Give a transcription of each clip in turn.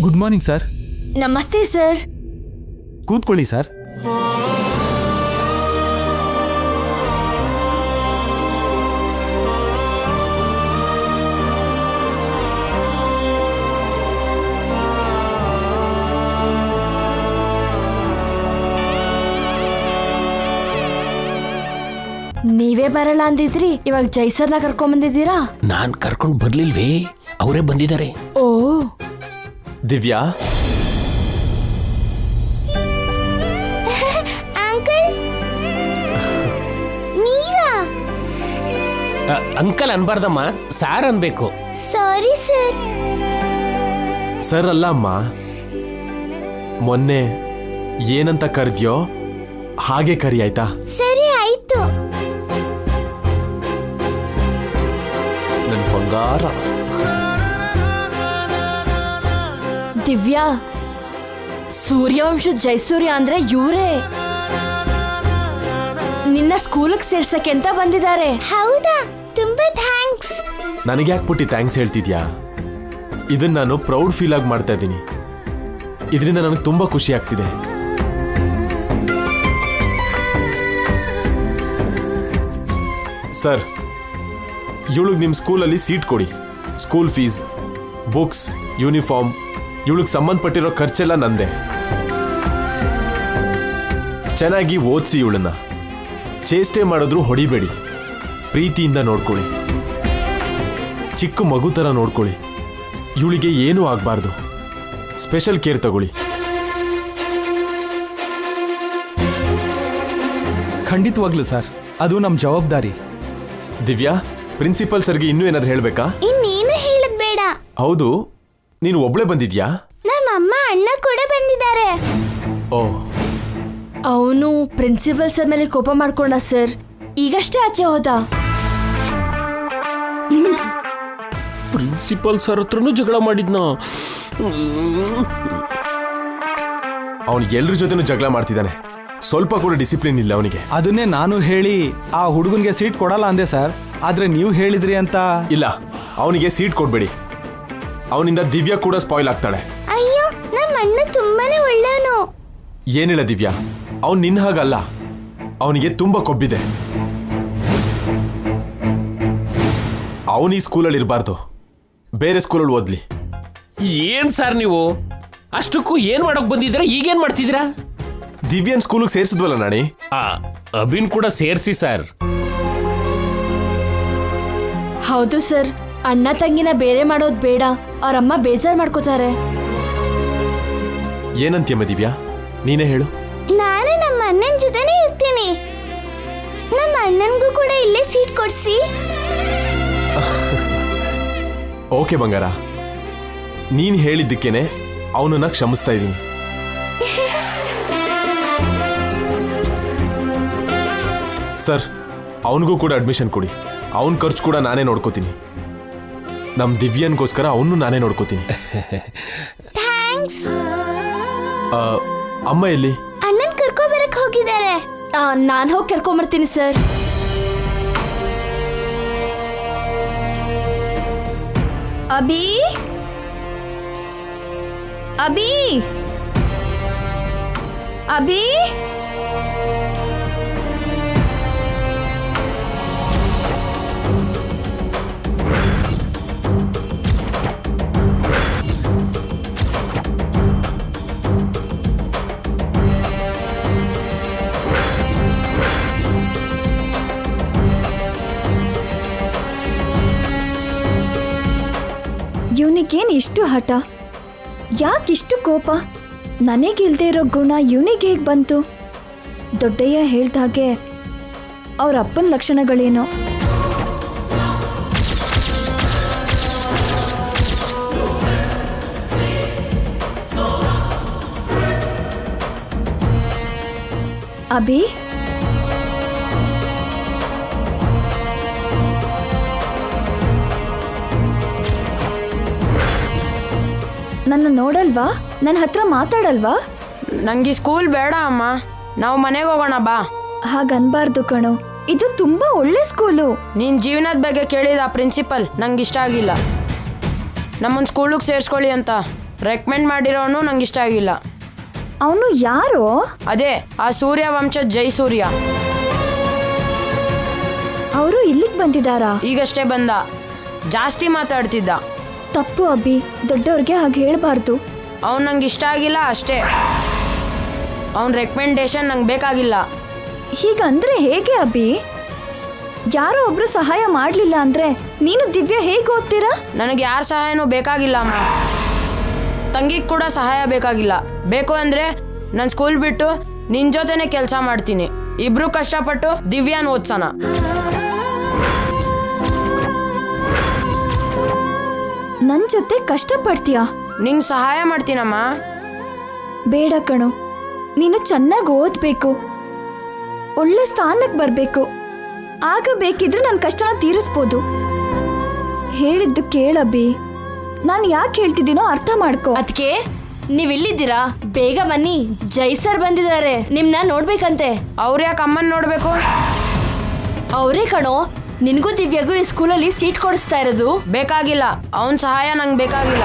Good morning sir. ನಮಸ್ತೆ sir. ಕೂತ್ಕೊಳ್ಳಿ sir. ನೀವೇ ಬರಲ್ಲ ಅಂದಿದ್ರಿ, ಇವಾಗ ಜೈಸರ್ನ ಕರ್ಕೊಂಡ್ ಬಂದಿದ್ದೀರಾ? ನಾನ್ ಕರ್ಕೊಂಡ್ ಬರ್ಲಿಲ್ವೇ, ಅವರೇ ಬಂದಿದ್ದಾರೆ. ಓ ದಿವ್ಯಾ, ಅಂಕಲ್ ನೀವಾ? ಅಂಕಲ್ ಅನ್ಬಾರ್ದಮ್ಮ, ಸಾರ್ ಅನ್ಬೇಕು. Sorry sir. ಸರ್ ಅಲ್ಲ ಅಮ್ಮ, ಮೊನ್ನೆ ಏನಂತ ಕರೆದ್ಯೋ ಹಾಗೆ ಕರಿ ಆಯ್ತಾ? ಸರಿ ಆಯ್ತು. ನನ್ ಬಂಗಾರ. ದಿವ್ಯಾ, ಸೂರ್ಯವಂಶ ಜೈಸೂರ್ಯ ಅಂದ್ರೆ ಇವರೇ. ನಿನ್ನ ಸ್ಕೂಲಿಗೆ ಸೇರ್ಸಕ್ಕೆ ಅಂತ ಬಂದಿದ್ದಾರೆ. ಹೌದಾ? ತುಂಬಾ ಥ್ಯಾಂಕ್ಸ್. ನನಗೆ ಯಾಕೆ ಪುಟ್ಟಿ ಥ್ಯಾಂಕ್ಸ್ ಹೇಳ್ತಿದ್ಯಾ? ಇದನ್ನ ನಾನು ಪ್ರೌಡ್ ಫೀಲ್ ಆಗಿ ಮಾಡ್ತಾ ಇದ್ದೀನಿ. ಇದರಿಂದ ನನಗೆ ತುಂಬಾ ಖುಷಿ ಆಗ್ತಿದೆ. ಸರ್, ಇವಳಿಗೆ ನಿಮ್ಮ ಸ್ಕೂಲಲ್ಲಿ ಸೀಟ್ ಕೊಡಿ. ಸ್ಕೂಲ್ ಫೀಸ್, ಬುಕ್ಸ್, ಯೂನಿಫಾರ್ಮ್, ಇವಳಿಗೆ ಸಂಬಂಧಪಟ್ಟಿರೋ ಖರ್ಚೆಲ್ಲ ನಂದೆ. ಚೆನ್ನಾಗಿ ಓದಿಸಿ ಇವಳನ್ನ. ಚೇಷ್ಟೆ ಮಾಡಿದ್ರು ಹೊಡಿಬೇಡಿ, ಪ್ರೀತಿಯಿಂದ ನೋಡ್ಕೊಳ್ಳಿ. ಚಿಕ್ಕ ಮಗು ಥರ ನೋಡ್ಕೊಳ್ಳಿ. ಇವಳಿಗೆ ಏನೂ ಆಗಬಾರ್ದು. ಸ್ಪೆಷಲ್ ಕೇರ್ ತಗೊಳ್ಳಿ. ಖಂಡಿತವಾಗ್ಲೂ ಸರ್, ಅದು ನಮ್ಮ ಜವಾಬ್ದಾರಿ. ದಿವ್ಯಾ, ಪ್ರಿನ್ಸಿಪಲ್ ಸರ್ಗೆ ಇನ್ನೂ ಏನಾದ್ರು ಹೇಳಬೇಕಾ? ಇನ್ನೇನು ಹೇಳದ್ ಬೇಡ. ಹೌದು, ನೀನು ಒಬ್ಳೆ ಬಂದಿದ್ಯಾ? ನಮ್ಮಮ್ಮ ಅಣ್ಣ ಕೂಡ ಬಂದಿದ್ದಾರೆ. ಓ, ಅವನು ಪ್ರಿನ್ಸಿಪಲ್ ಸರ್ ಮೇಲೆ ಕೋಪ ಮಾಡ್ಕೊಂಡ ಸರ್. ಈಗಷ್ಟೇ ಆಚೆ ಹೋದ. ಪ್ರಿನ್ಸಿಪಲ್ ಸರ್ ಹತ್ರನೂ ಜಗಳ ಮಾಡಿದ್ನ. ಅವನು ಎಲ್ರ ಜೊತೆನೂ ಜಗಳ ಮಾಡ್ತಿದ್ದಾನೆ. ಸ್ವಲ್ಪ ಕೂಡ ಡಿಸಿಪ್ಲಿನ್ ಇಲ್ಲ ಅವನಿಗೆ. ಅದನ್ನೇ ನಾನು ಹೇಳಿ ಆ ಹುಡುಗನಿಗೆ ಸೀಟ್ ಕೊಡಲ್ಲ ಅಂದೆ ಸರ್. ಆದ್ರೆ ನೀವು ಹೇಳಿದ್ರಿ ಅಂತ. ಇಲ್ಲ, ಅವನಿಗೆ ಸೀಟ್ ಕೊಡ್ಬೇಡಿ. ಅವನಿಂದ ದಿವ್ಯಾ ಕೂಡ ಸ್ಪಾಯ್ಲ್ ಆಗ್ತಾಳೆ. ಅಯ್ಯೋ, ನಮ್ಮ ಅಣ್ಣ ತುಂಬಾನೇ ಒಳ್ಳೆಯವನು. ಏನಿಲ್ಲ ದಿವ್ಯಾ, ಅವನು ನಿನ್ನ ಹಾಗಲ್ಲ. ಅವನಿಗೆ ತುಂಬಾ ಕೊಬ್ಬಿದೆ. ಅವನು ಈ ಸ್ಕೂಲಲ್ಲಿ ಇರಬಾರ್ದು, ಬೇರೆ ಸ್ಕೂಲಲ್ಲಿ ಓದ್ಲಿ. ಏನ್ ಸರ್ ನೀವು ಅಷ್ಟಕ್ಕೂ ಏನ್ ಮಾಡಕ್ ಬಂದಿದ್ದೀರಾ? ಈಗೇನ್ ಮಾಡ್ತಿದ್ದೀರಾ? ದಿವ್ಯನ್ ಸ್ಕೂಲಿಗೆ ಸೇರಿಸಿದ್ವಲ್ಲ ನಾಣಿ. ಅಭಿನ್ ಕೂಡ ಸೇರಿಸಿ ಸರ್. ಹೌದು ಸರ್, ಅಣ್ಣ ತಂಗಿನ ಬೇರೆ ಮಾಡೋದು ಬೇಡ. ಅವರಮ್ಮ ಬೇಜಾರು ಮಾಡ್ಕೋತಾರೆ. ಏನಂತೀಯಮ್ಮ ದಿವ್ಯಾ, ನೀನೇ ಹೇಳು. ನಾನು ನಮ್ಮ ಅಣ್ಣನ ಜೊತೆನೇ ಇರ್ತೀನಿ. ನಮ್ಮ ಅಣ್ಣನಿಗೂ ಕೂಡ ಇಲ್ಲೇ ಸೀಟ್ ಕೊಡ್ಸಿ. ಓಕೆ ಬಂಗಾರ, ನೀನು ಹೇಳಿದ್ದಕ್ಕೇನೆ ಅವನನ್ನ ಕ್ಷಮಿಸ್ತಾ ಇದ್ದೀನಿ. ಸರ್, ಅವನಿಗೂ ಕೂಡ ಅಡ್ಮಿಷನ್ ಕೊಡಿ. ಅವನ ಖರ್ಚು ಕೂಡ ನಾನೇ ನೋಡ್ಕೋತೀನಿ. ನಮ್ಮ ದಿವ್ಯನ್ಗೋಸ್ಕರ ಅವನು ನಾನೇ ನೋಡ್ಕೋತೀನಿ. ಥ್ಯಾಂಕ್ಸ್. ಅಮ್ಮ ಎಲ್ಲಿ? ಅಣ್ಣನ್ ಕರ್ಕೊ ಬರಕ್ ಹೋಗಿದ್ದಾರೆ. ನಾನು ಹೋಗಿ ಕರ್ಕೊಂಬರ್ತೀನಿ ಸರ್. ಅಭಿ, ಅಭಿ, ಅಭಿ. ಇವನಿಗೇನು ಇಷ್ಟು ಹಠ? ಯಾಕಿಷ್ಟು ಕೋಪ? ನನಗಿಲ್ದೇ ಇರೋ ಗುಣ ಇವನಿಗೆ ಹೇಗೆ ಬಂತು? ದೊಡ್ಡಯ್ಯ ಹೇಳ್ದಾಗೆ ಅವ್ರ ಅಪ್ಪನ ಲಕ್ಷಣಗಳೇನೋ. ಅಭಿ, ನನ್ನ ನೋಡಲ್ವಾ? ನನ್ನ ಹತ್ರ ಮಾತಾಡಲ್ವಾ? ನಂಗೆ ಸ್ಕೂಲ್ ಬೇಡ ಅಮ್ಮ, ನಾವು ಮನೆಗೆ ಹೋಗೋಣ ಬಾ. ಹಾಗನ್ಬಾರ್ದು ಕಣೋ, ಇದು ತುಂಬಾ ಒಳ್ಳೆ ಸ್ಕೂಲು. ನಿನ್ ಜೀವನದ ಬಗ್ಗೆ ಕೇಳಿದ ಪ್ರಿನ್ಸಿಪಲ್ ನಂಗೆ ಇಷ್ಟ ಆಗಿಲ್ಲ. ನಮ್ಮನ್ನ ಸ್ಕೂಲಿಗೆ ಸೇರಿಸ್ಕೊಳ್ಳಿ ಅಂತ. ರೆಕಮೆಂಡ್ ಮಾಡಿರೋನು ನಂಗೆ ಇಷ್ಟ ಆಗಿಲ್ಲ. ಅವನು ಯಾರು? ಅದೇ ಆ ಸೂರ್ಯವಂಶದ ಜೈಸೂರ್ಯ. ಅವರು ಇಲ್ಲಿಗೆ ಬಂದಿದ್ದಾರಾ? ಈಗಷ್ಟೇ ಬಂದ. ಜಾಸ್ತಿ ಮಾತಾಡ್ತಿದ್ದ. ತಪ್ಪು ಅಭಿ, ದೊಡ್ಡವ್ರಿಗೆ ಹಾಗೆ ಹೇಳ್ಬಾರ್ದು. ಅವ್ನು ನಂಗೆ ಇಷ್ಟ ಆಗಿಲ್ಲ ಅಷ್ಟೇ. ಅವನ ರೆಕಮೆಂಡೇಶನ್ ನಂಗೆ ಬೇಕಾಗಿಲ್ಲ. ಹೀಗಂದ್ರೆ ಹೇಗೆ ಅಭಿ? ಯಾರೋ ಒಬ್ರು ಸಹಾಯ ಮಾಡ್ಲಿಲ್ಲ ಅಂದ್ರೆ ನೀನು ದಿವ್ಯ ಹೇಗೆ ಓದ್ತೀರಾ? ನನಗೆ ಯಾರ ಸಹಾಯನೂ ಬೇಕಾಗಿಲ್ಲ ಅಮ್ಮ. ತಂಗಿಗೆ ಕೂಡ ಸಹಾಯ ಬೇಕಾಗಿಲ್ಲ. ಬೇಕು ಅಂದರೆ ನಾನು ಸ್ಕೂಲ್ ಬಿಟ್ಟು ನಿನ್ನ ಜೊತೆನೇ ಕೆಲಸ ಮಾಡ್ತೀನಿ. ಇಬ್ರು ಕಷ್ಟಪಟ್ಟು ದಿವ್ಯಾನ್ ಓದ್ಸೋಣ. ನನ್ನ ಜೊತೆ ಕಷ್ಟಪಡ್ತೀಯಾ? ನಿಂಗೆ ಸಹಾಯ ಮಾಡ್ತೀನಮ್ಮ. ಬೇಡ ಕಣೋ, ನೀನು ಚೆನ್ನಾಗಿ ಓದಬೇಕು, ಒಳ್ಳೆ ಸ್ಥಾನಕ್ಕೆ ಬರಬೇಕು. ಆಗ ಬೇಕಿದ್ರೆ ನನ್ನ ಕಷ್ಟನ ತೀರಿಸ್ಬೋದು. ಹೇಳಿದ್ದು ಕೇಳಬಿ. ನಾನು ಯಾಕೆ ಹೇಳ್ತಿದ್ದೀನೋ ಅರ್ಥ ಮಾಡ್ಕೋ. ಅದಕ್ಕೆ ನೀವಿಲ್ಲಿದ್ದೀರಾ? ಬೇಗ ಬನ್ನಿ, ಜೈ ಸರ್ ಬಂದಿದ್ದಾರೆ, ನಿಮ್ನ ನೋಡ್ಬೇಕಂತೆ. ಅವ್ರು ಯಾಕೆ ಅಮ್ಮನ್ ನೋಡ್ಬೇಕು? ಅವರೇ ಕಣೋ, ನಿನಗೂ ದಿವ್ಯಾಗೂ ಈ ಸ್ಕೂಲಲ್ಲಿ ಸೀಟ್ ಕೊಡಿಸ್ತಾ ಇರೋದು. ಬೇಕಾಗಿಲ್ಲ, ಅವನ ಸಹಾಯ ನಂಗೆ ಬೇಕಾಗಿಲ್ಲ.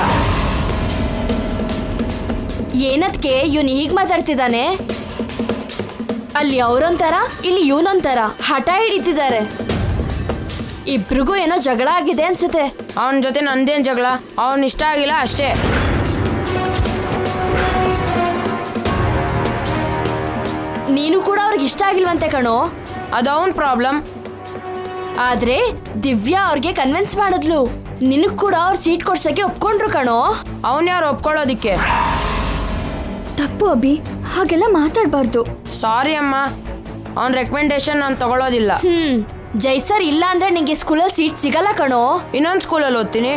ಏನದ್ಕೆ ಇವನು ಹೀಗೆ ಮಾತಾಡ್ತಿದ್ದಾನೆ? ಅಲ್ಲಿ ಅವರೊಂಥರ, ಇಲ್ಲಿ ಇವನೊಂಥರ ಹಠ ಹಿಡಿತಿದ್ದಾರೆ. ಇಬ್ರಿಗೂ ಏನೋ ಜಗಳ ಆಗಿದೆ ಅನ್ಸುತ್ತೆ. ಅವನ ಜೊತೆ ನಂದೇನು ಜಗಳ? ಅವನ್ ಇಷ್ಟ ಆಗಿಲ್ಲ ಅಷ್ಟೇ. ನೀನು ಕೂಡ ಅವ್ರಿಗೆ ಇಷ್ಟ ಆಗಿಲ್ವಂತೆ ಕಣೋ. ಅದು ಅವನ ಪ್ರಾಬ್ಲಮ್. ಆದ್ರೆ ದಿವ್ಯಾ ಅವ್ರಿಗೆ ಕನ್ವಿನ್ಸ್ ಮಾಡಿದ್ಲು. ನಿನಗ್ ಕೂಡ ಅವ್ರ ಸೀಟ್ ಕೊಡ್ಸಕ್ಕೆ ಒಪ್ಕೊಂಡ್ರು ಕಣೋ. ಅವನ್ ಯಾರು ಒಪ್ಕೊಳ್ಳೋದಿಕ್ಕೆ? ತಪ್ಪು ಅಭಿ, ಹಾಗೆಲ್ಲ ಮಾತಾಡಬಾರ್ದು. ಸಾರಿ ಅಮ್ಮ, ಅವನ ರೆಕಮೆಂಡೇಶನ್ ನಾನು ತಗೊಳ್ಳೋದಿಲ್ಲ. ಜೈ ಸರ್ ಇಲ್ಲ ಅಂದ್ರೆ ನಿಂಗೆ ಸ್ಕೂಲಲ್ಲಿ ಸೀಟ್ ಸಿಗಲ್ಲ ಕಣೋ. ಇನ್ನೊಂದು ಸ್ಕೂಲಲ್ಲಿ ಓದ್ತೀನಿ.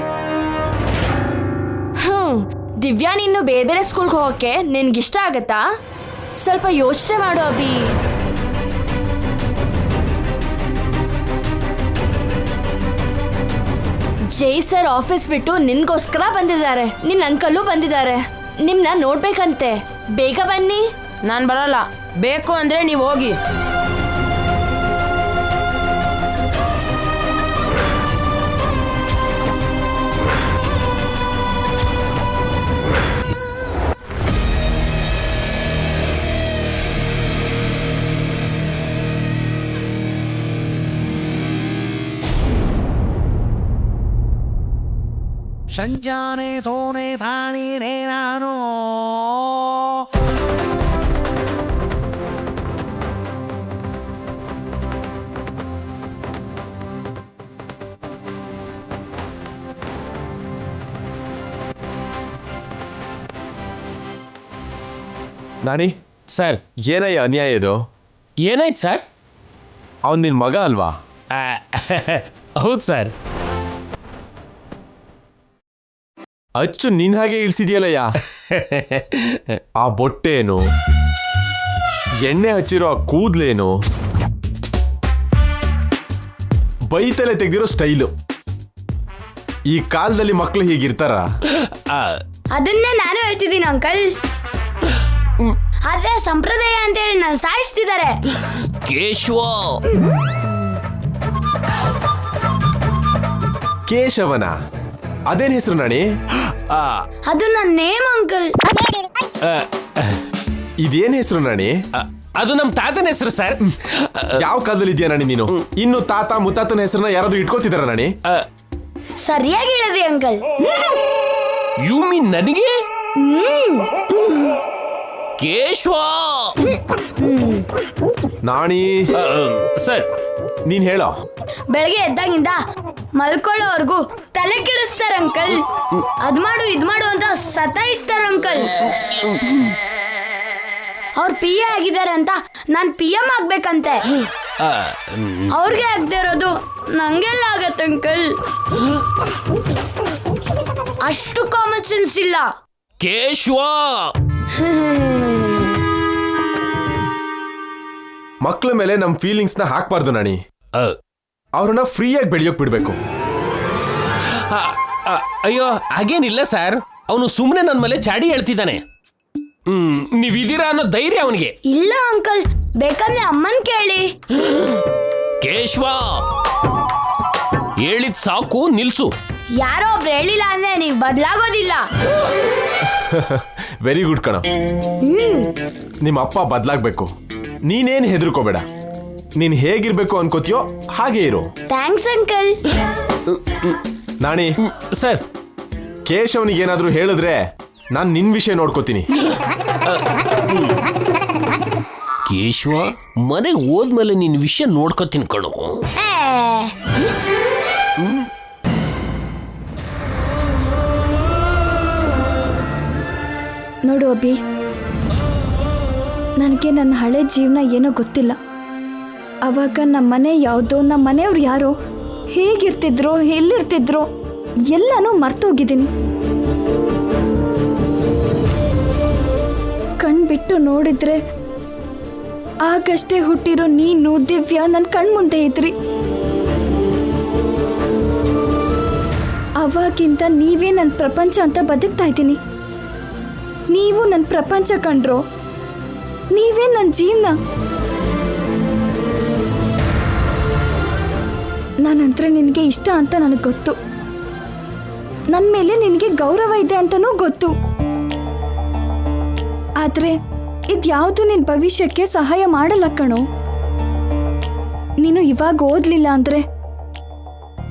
ದಿವ್ಯಾ ನೀನು ಬೇರೆ ಬೇರೆ ಸ್ಕೂಲ್ಗೆ ಹೋಗಕ್ಕೆ ನಿನ್ಗಿಷ್ಟ ಆಗತ್ತಾ? ಸ್ವಲ್ಪ ಯೋಚನೆ ಮಾಡು ಅಭಿ. ಜೈ ಸರ್ ಆಫೀಸ್ ಬಿಟ್ಟು ನಿನ್ಗೋಸ್ಕರ ಬಂದಿದ್ದಾರೆ. ನಿನ್ ಅಂಕಲು ಬಂದಿದ್ದಾರೆ, ನಿಮ್ನ ನೋಡ್ಬೇಕಂತೆ. ಬೇಗ ಬನ್ನಿ. ನಾನು ಬರಲ್ಲ. ಬೇಕು ಅಂದ್ರೆ ನೀವು ಹೋಗಿ. ಸಂಜಾನೆ ತೋನೆ ತಾನೇ ನಾನು ನಾನಿ ಸರ್, ಏನಯ್ಯ ಅನ್ಯಾಯ ಇದು? ಏನಾಯ್ತು ಸರ್? ಅವನ್ ನಿನ್ ಮಗ ಅಲ್ವಾ? ಹೌದು ಸರ್. ಅಚ್ಚು ನಿನ್ ಹಾಗೆ ಇಳಿಸಿದ್ಯಲ್ಲಯ್ಯ. ಆ ಬೊಟ್ಟೇನು, ಎಣ್ಣೆ ಹಚ್ಚಿರೋ ಆ ಕೂದ್ಲೇನು, ಬೈತಲೆ ತೆಗ್ದಿರೋ ಸ್ಟೈಲು. ಈ ಕಾಲದಲ್ಲಿ ಮಕ್ಕಳು ಹೀಗಿರ್ತಾರ? ಅದನ್ನೇ ನಾನು ಹೇಳ್ತಿದ್ದೀನಿ ಅಂಕಲ್. ಅದೇ ಸಂಪ್ರದಾಯ ಅಂತ ಹೇಳಿ ನಾನು ಸಾಯಿಸ್ತಿದ್ದಾರೆ. ಕೇಶವ, ಕೇಶವನ? ಅದೇನ್ ಹೆಸರು ನಾಣಿ? ಅದು ನನ್ನ ನೇಮ್ ಅಂಕಲ್. ಇದೇನ್ ಹೆಸರು ನಾಣಿ? ಅದು ನಮ್ಮ ತಾತನ ಹೆಸರು ಸರ್. ಯಾವ ಕಾಲದಲ್ಲಿ ಇದೆಯಾ ನಾಣಿ ನೀನು? ಇನ್ನು ತಾತ ಮುತ್ತಾತನ ಹೆಸರನ್ನ ಯಾರಾದ್ರೂ ಇಟ್ಕೋತಿದಾರ ನಾಣಿ? ಸರಿಯಾಗಿ ಹೇಳಿದ್ರಿ ಅಂಕಲ್. ಯು ಮೀನ್ ನನಗೆ? ಕೇಶವ ನಾಣಿ ಸರ್, ನೀನ್ ಹೇಳೋ. ಬೆಳಗ್ಗೆ ಎದ್ದಾಗಿಂದ ಮಲ್ಕೊಳ್ಳೋವರೆಗೂ ತಲೆ ಕೆಡಿಸ್ತಾರ ಅಂಕಲ್. ಅದ್ ಮಾಡು ಇದ್ ಮಾಡು ಅಂತ ಸತಾಯಿಸ್ತಾರ ಅಂಕಲ್. ಅವ್ರು ಪಿ ಎ ಆಗಿದ್ದಾರೆ ಅಂತ ನಾನ್ ಪಿ ಎಂ ಆಗ್ಬೇಕಂತೆ. ಅವ್ರಿಗೆ ಆಗದೆ ಇರೋದು ನಂಗೆಲ್ಲ ಆಗತ್ತೆ ಅಂಕಲ್. ಅಷ್ಟು ಕಾಮನ್ ಸೆನ್ಸ್ ಇಲ್ಲ. ಕೇಶವ, ಮಕ್ಳ ಮೇಲೆ ನಮ್ ಫೀಲಿಂಗ್ಸ್ ನ ಹಾಕ್ಬಾರ್ದು ನಾಣಿ. ಅವ್ರನ್ನ ಫ್ರೀಯಾಗಿ ಬೆಳೆಯೋಕ್ ಬಿಡ್ಬೇಕು. ಅಯ್ಯೋ ಹಾಗೇನಿಲ್ಲ ಸರ್, ಅವನು ಸುಮ್ಮನೆ ನನ್ನ ಮೇಲೆ ಚಾಡಿ ಹೇಳ್ತಿದ್ದಾನೆ. ನೀವಿದ್ದೀರಾ ಅನ್ನೋ ಧೈರ್ಯ ಅವನಿಗೆ ಇಲ್ಲ ಅಂಕಲ್, ಬೇಕಂದ್ರೆ ಅಮ್ಮನ್ ಕೇಳಿ. ಕೇಶವ, ಹೇಳಿದ್ ಸಾಕು, ನಿಲ್ಸು. ಯಾರೋ ಒಬ್ರು ಹೇಳಿಲ್ಲ ಅಂದ್ರೆ ನೀವು ಬದಲಾಗೋದಿಲ್ಲ. ವೆರಿ ಗುಡ್ ಕಣ. ನಿಮ್ಮ ಅಪ್ಪ ಬದಲಾಗಬೇಕು. ನೀನೇನು ಹೆದರ್ಕೋಬೇಡ. ನೀನು ಹೇಗಿರ್ಬೇಕು ಅನ್ಕೋತೀಯೋ ಹಾಗೆ ಇರು. Thanks uncle. ನಾಣಿ, ಸರ್, ಕೇಶವನಿಗೆ ಏನಾದರೂ ಹೇಳಿದ್ರೆ ನಾನು ನಿನ್ನ ವಿಷಯ ನೋಡ್ಕೋತೀನಿ. ಕೇಶವ, ಮನೆಗೆ ಹೋದ್ಮೇಲೆ ನಿನ್ನ ವಿಷಯ ನೋಡ್ಕೊತೀನಿ ಕಣು. ನೋಡು ಅಭಿ, ನನಗೆ ನನ್ನ ಹಳೆ ಜೀವನ ಏನೋ ಗೊತ್ತಿಲ್ಲ. ಅವಾಗ ನಮ್ಮ ಮನೆ ಯಾವುದೋ, ನಮ್ಮ ಮನೆಯವ್ರು ಯಾರೋ, ಹೇಗಿರ್ತಿದ್ರೋ, ಎಲ್ಲಿರ್ತಿದ್ರೋ ಎಲ್ಲನೂ ಮರ್ತೋಗಿದ್ದೀನಿ. ಕಣ್ಬಿಟ್ಟು ನೋಡಿದ್ರೆ ಆಗಷ್ಟೇ ಹುಟ್ಟಿರೋ ನೀನು, ದಿವ್ಯಾ ನನ್ನ ಕಣ್ಮುಂದೆ ಇದ್ರಿ. ಅವಾಗಿಂದ ನೀವೇ ನನ್ನ ಪ್ರಪಂಚ ಅಂತ ಬದುಕ್ತಾ ಇದ್ದೀನಿ. ನೀವು ನನ್ನ ಪ್ರಪಂಚ ಕಂಡ್ರೋ, ನೀವೇ ನನ್ನ ಜೀವನ. ನಾನಂದ್ರೆ ನಿನಗೆ ಇಷ್ಟ ಅಂತ ನನಗೆ ಗೊತ್ತು. ನನ್ನ ಮೇಲೆ ನಿನಗೆ ಗೌರವ ಇದೆ ಅಂತನೂ ಗೊತ್ತು. ಆದರೆ ಇದ್ಯಾವುದು ನಿನ್ನ ಭವಿಷ್ಯಕ್ಕೆ ಸಹಾಯ ಮಾಡಲ್ಲ ಕಣೋ. ನೀನು ಇವಾಗ ಓದಲಿಲ್ಲ ಅಂದರೆ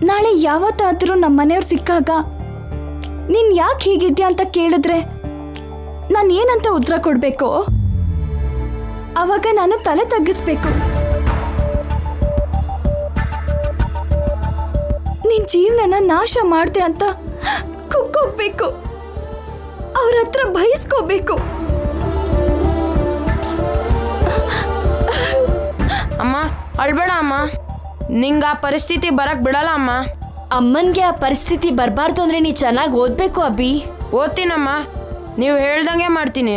ನಾಳೆ ಯಾವತ್ತಾದರೂ ನಮ್ಮ ಮನೆಯವ್ರು ಸಿಕ್ಕಾಗ ನೀನು ಯಾಕೆ ಹೀಗಿದ್ಯಾ ಅಂತ ಕೇಳಿದ್ರೆ ನಾನು ಏನಂತ ಉತ್ತರ ಕೊಡಬೇಕು? ಅವಾಗ ನಾನು ತಲೆ ತಗ್ಗಿಸ್ಬೇಕು. ನಿನ್ನ ಜೀವನನ ನಾಶ ಮಾಡ್ದೆ ಅಂತ ಕುಕ್ಕೋಗ್ಬೇಕು, ಅವ್ರ ಹತ್ರ ಬಯಸ್ಕೋಬೇಕು. ಅಮ್ಮ ಅಳ್ಬೇಡ ಅಮ್ಮ, ನಿಂಗೆ ಆ ಪರಿಸ್ಥಿತಿ ಬರಕ್ ಬಿಡಲ್ಲ ಅಮ್ಮ. ಅಮ್ಮನ್ಗೆ ಆ ಪರಿಸ್ಥಿತಿ ಬರಬಾರ್ದು ಅಂದ್ರೆ ನೀ ಚೆನ್ನಾಗಿ ಓದ್ಬೇಕು ಅಭಿ. ಓದ್ತೀನಮ್ಮ, ನೀವು ಹೇಳ್ದಂಗೆ ಮಾಡ್ತೀನಿ.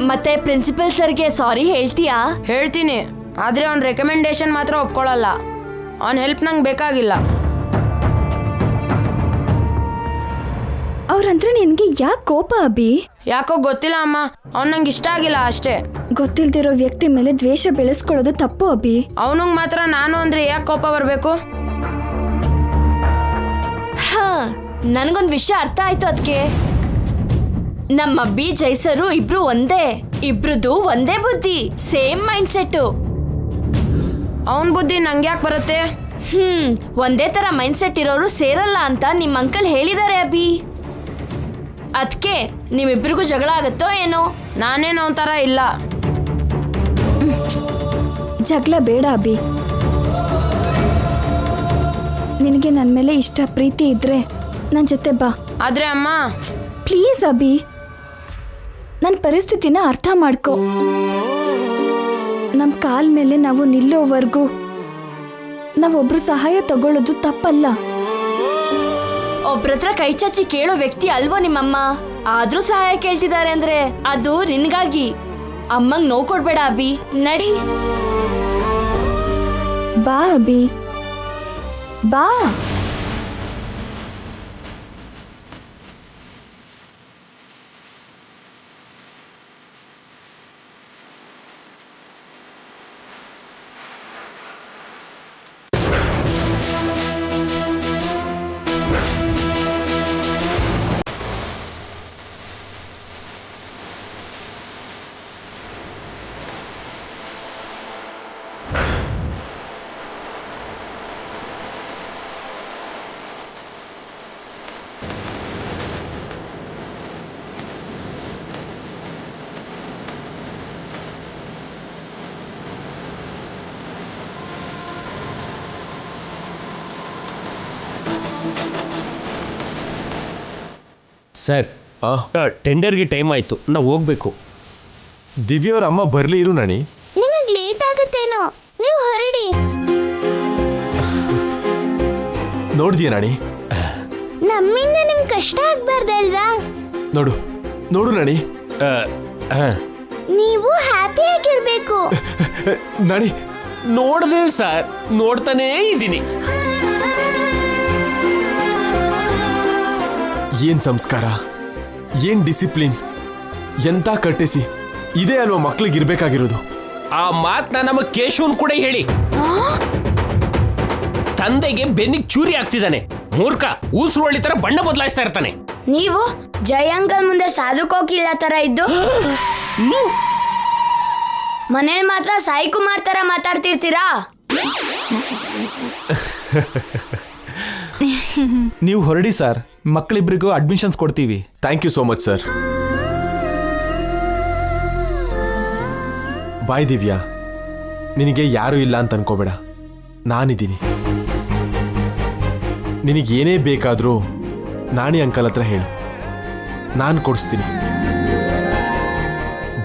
ಮತ್ತೆ ಪ್ರಿನ್ಸಿಪಲ್ ಸರ್ಗೆ ಸಾರಿ ಹೇಳ್ತೀಯಾ? ಹೇಳ್ತೀನಿ, ಆದರೆ ಅವ್ನ ರೆಕಮೆಂಡೇಶನ್ ಮಾತ್ರ ಒಪ್ಕೊಳ್ಳಲ್ಲ. ಅವ್ನ ಹೆಲ್ಪ್ ನಂಗೆ ಬೇಕಾಗಿಲ್ಲ. ಅವ್ರಂದ್ರೆ ನಿನಗೆ ಯಾಕೆ ಕೋಪ ಅಭಿ? ಯಾಕೋ ಗೊತ್ತಿಲ್ಲ ಅಮ್ಮ, ಅವ್ನು ನಂಗೆ ಇಷ್ಟ ಆಗಿಲ್ಲ ಅಷ್ಟೇ. ಗೊತ್ತಿಲ್ದಿರೋ ವ್ಯಕ್ತಿ ಮೇಲೆ ದ್ವೇಷ ಬೆಳೆಸ್ಕೊಳ್ಳೋದು ತಪ್ಪು ಅಭಿ. ಅವನಿಗೆ ಮಾತ್ರ ನಾನು ಅಂದ್ರೆ ಯಾಕೆ ಕೋಪ ಬರಬೇಕು? ಹಾ, ನನಗೊಂದು ವಿಷಯ ಅರ್ಥ ಆಯ್ತು. ಅದಕ್ಕೆ ನಮ್ಮ ಅಬ್ಬಿ ಜೈಸರು ಇಬ್ರು ಒಂದೇ, ಇಬ್ರದು ಒಂದೇ ಬುದ್ಧಿ, ಸೇಮ್ ಮೈಂಡ್ ಸೆಟ್. ಅವನ ಬುದ್ಧಿ ನಂಗೆ ಯಾಕೆ ಬರುತ್ತೆ? ಒಂದೇ ತರ ಮೈಂಡ್ ಸೆಟ್ ಇರೋರು ಸೇರಲ್ಲ ಅಂತ ನಿಮ್ಮ ಅಂಕಲ್ ಹೇಳಿದ್ದಾರೆ ಅಭಿ. ಅದಕ್ಕೆ ನಿಮ್ಮಿಬ್ರಿಗೂ ಜಗಳ ಆಗತ್ತೋ ಏನೋ. ನಾನೇನು ಅವನ ಥರ ಇಲ್ಲ. ಜಗಳ ಬೇಡ ಅಭಿ. ನಿನಗೆ ನನ್ನ ಮೇಲೆ ಇಷ್ಟ ಪ್ರೀತಿ ಇದ್ರೆ ನನ್ನ ಜೊತೆ ಬಾ. ಆದರೆ ಅಮ್ಮ, ಪ್ಲೀಸ್ ಅಭಿ, ನನ್ನ ಪರಿಸ್ಥಿತಿನ ಅರ್ಥ ಮಾಡ್ಕೊ. ನಮ್ಮ ಕಾಲ ಮೇಲೆ ನಾವು ನಿಲ್ಲೋವರೆಗೂ ನಾವೊಬ್ರು ಸಹಾಯ ತಗೊಳ್ಳೋದು ತಪ್ಪಲ್ಲ. ಒಬ್ರತ್ರ ಕೈ ಚಾಚಿ ಕೇಳೋ ವ್ಯಕ್ತಿ ಅಲ್ವೋ ನಿಮ್ಮಮ್ಮ. ಆದ್ರೂ ಸಹಾಯ ಕೇಳ್ತಿದ್ದಾರೆ ಅಂದ್ರೆ ಅದು ನಿನ್ಗಾಗಿ. ಅಮ್ಮಂಗ್ ನೋವು ಕೊಡ್ಬೇಡ ಅಭಿ, ನಡಿ. ಬಾ ಅಭಿ, ಬಾ. ಸರ್, ಟೆಂಡರ್ಗೆ ಟೈಮ್ ಆಯಿತು, ನಾವು ಹೋಗ್ಬೇಕು. ದಿವ್ಯವ್ರ ಅಮ್ಮ ಬರಲಿ ಇರು ನಾಣಿ. ನಿಮಗೆ ಲೇಟ್ ಆಗುತ್ತೇನೋ, ನೀವು ಹೊರಡಿ. ನೋಡ್ದಿಯ ನಾಣಿ? ನಮ್ಮಿಂದ ನಿಮ್ಗೆ ಕಷ್ಟ ಆಗ್ಬಾರ್ದಲ್ವಾ? ನೋಡು ನೋಡು ನಾಣಿ, ನೀವು ಹ್ಯಾಪಿ ಆಗಿರ್ಬೇಕು. ನಾಣಿ ನೋಡ್ದೆ ಸರ್, ನೋಡ್ತಾನೇ ಇದ್ದೀನಿ. ಏನ್ ಸಂಸ್ಕಾರ, ಏನ್ ಡಿಸಿಪ್ಲಿನ್, ಎಂತ ಕಟ್ಟಿಸಿ, ಇದೇ ಅಲ್ವಾ ಮಕ್ಳಿಗೆ ಇರ್ಬೇಕಾಗಿರೋದು. ಆ ಮಾತನ್ನ ನಮ್ಮ ಕೇಶವನ್ ಕೂಡ ಹೇಳಿ. ತಂದೆಗೆ ಬೆನ್ನಿಗೆ ಚೂರಿ ಆಗ್ತಿದ್ದಾನೆ. ಮೂರ್ಖ ಊಸ್ರೊಳ್ಳಿ ತರ ಬಣ್ಣ ಬದಲಾಯಿಸ್ತಾ ಇರ್ತಾನೆ. ನೀವು ಜೈ ಅಂಕಲ್ ಮುಂದೆ ಸಾಧುಕೋಕಿಲ್ಲ ತರ ಇದ್ದು ಮನೇಲಿ ಮಾತ್ರ ಸಾಯಿ ಕುಮಾರ್ ತರ ಮಾತಾಡ್ತಿರ್ತೀರಾ? ನೀವು ಹೊರಡಿ ಸರ್, ಮಕ್ಕಳಿಬ್ರಿಗೂ ಅಡ್ಮಿಷನ್ಸ್ ಕೊಡ್ತೀವಿ. Thank you so much sir. Bye Divya, ನಿನಗೆ ಯಾರೂ ಇಲ್ಲ ಅಂತ ಅನ್ಕೋಬೇಡ, ನಾನಿದ್ದೀನಿ. ನಿನಗೇನೇ ಬೇಕಾದರೂ ನಾಣಿ ಅಂಕಲ್ ಹತ್ರ ಹೇಳು, ನಾನು ಕೊಡಿಸ್ತೀನಿ.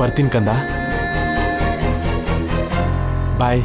ಬರ್ತೀನಿ ಕಂದ, ಬಾಯ್.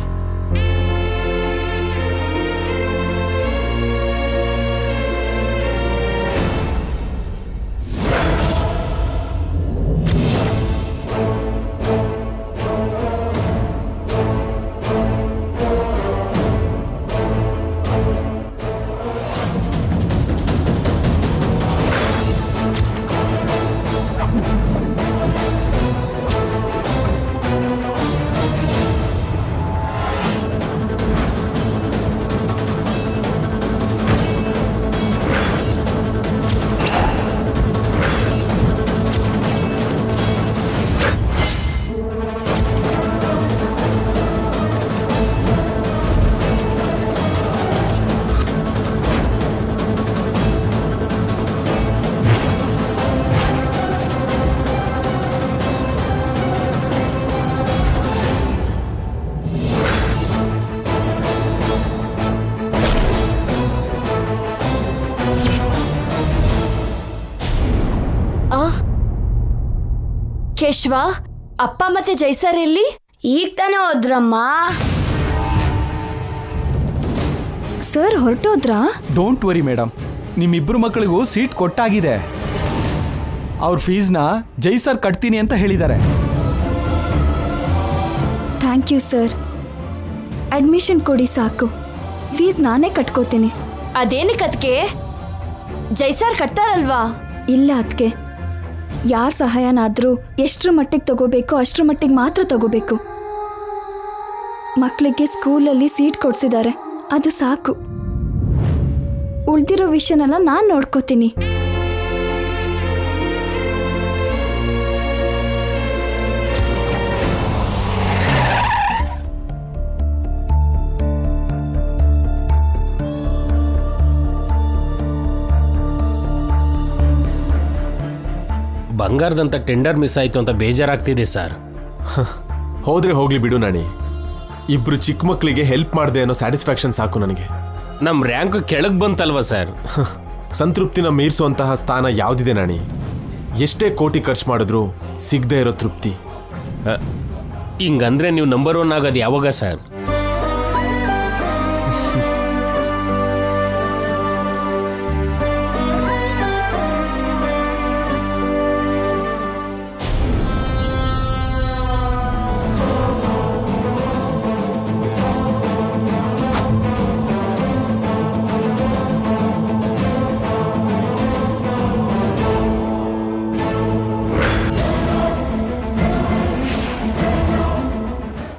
ಕೇಶವ, ಅಪ್ಪ ಮತ್ತೆ ಜೈಸರ್ ಎಲ್ಲಿ? ಈಗ ತಾನೇ ಹೋದ್ರಮ್ಮ. ಸರ್ ಹೊರಟೋದ್ರಾ? ಡೋಂಟ್ ವರಿ ಮೇಡಮ್, ನಿಮ್ಮಿಬ್ಬರು ಮಕ್ಕಳಿಗೂ ಸೀಟ್ ಕೊಟ್ಟಾಗಿದೆ. ಅವ್ರ ಫೀಸ್ನ ಜೈ ಸರ್ ಕಟ್ತೀನಿ ಅಂತ ಹೇಳಿದ್ದಾರೆ. Thank you sir. ಅಡ್ಮಿಷನ್ ಕೊಡಿ ಸಾಕು, ಫೀಸ್ ನಾನೇ ಕಟ್ಕೋತೀನಿ. ಅದೇನಕ್ಕದ್ಕೆ? ಜೈಸರ್ ಕಟ್ತಾರಲ್ವಾ? ಇಲ್ಲ ಅದಕ್ಕೆ, ಯಾರ ಸಹಾಯನಾದರೂ ಎಷ್ಟರ ಮಟ್ಟಿಗೆ ತಗೋಬೇಕೋ ಅಷ್ಟರ ಮಟ್ಟಿಗೆ ಮಾತ್ರ ತಗೋಬೇಕು. ಮಕ್ಕಳಿಗೆ ಸ್ಕೂಲಲ್ಲಿ ಸೀಟ್ ಕೊಡ್ಸಿದ್ದಾರೆ, ಅದು ಸಾಕು. ಉಳ್ದಿರೋ ವಿಷಯನೆಲ್ಲ ನಾನು ನೋಡ್ಕೋತೀನಿ. ಬಂಗಾರದಂತ ಟೆಂಡರ್ ಮಿಸ್ ಆಯ್ತು ಅಂತ ಬೇಜಾರಾಗ್ತಿದೆ ಸರ್. ಹೋದ್ರೆ ಹೋಗ್ಲಿ ಬಿಡು ನಾಣಿ, ಇಬ್ರು ಚಿಕ್ಕ ಮಕ್ಕಳಿಗೆ ಹೆಲ್ಪ್ ಮಾಡಿದೆ ಅನ್ನೋ ಸ್ಯಾಟಿಸ್ಫ್ಯಾಕ್ಷನ್ ಸಾಕು ನನಗೆ. ನಮ್ಮ ರ್ಯಾಂಕ್ ಕೆಳಗೆ ಬಂತಲ್ವಾ ಸರ್? ಸಂತೃಪ್ತಿನ ಮೀರಿಸುವಂತಹ ಸ್ಥಾನ ಯಾವುದಿದೆ ನಾಣಿ? ಎಷ್ಟೇ ಕೋಟಿ ಖರ್ಚು ಮಾಡಿದ್ರು ಸಿಗದೆ ಇರೋ ತೃಪ್ತಿ. ಹಿಂಗಂದ್ರೆ ನೀವು ನಂಬರ್ 1 ಆಗೋದು ಯಾವಾಗ ಸರ್?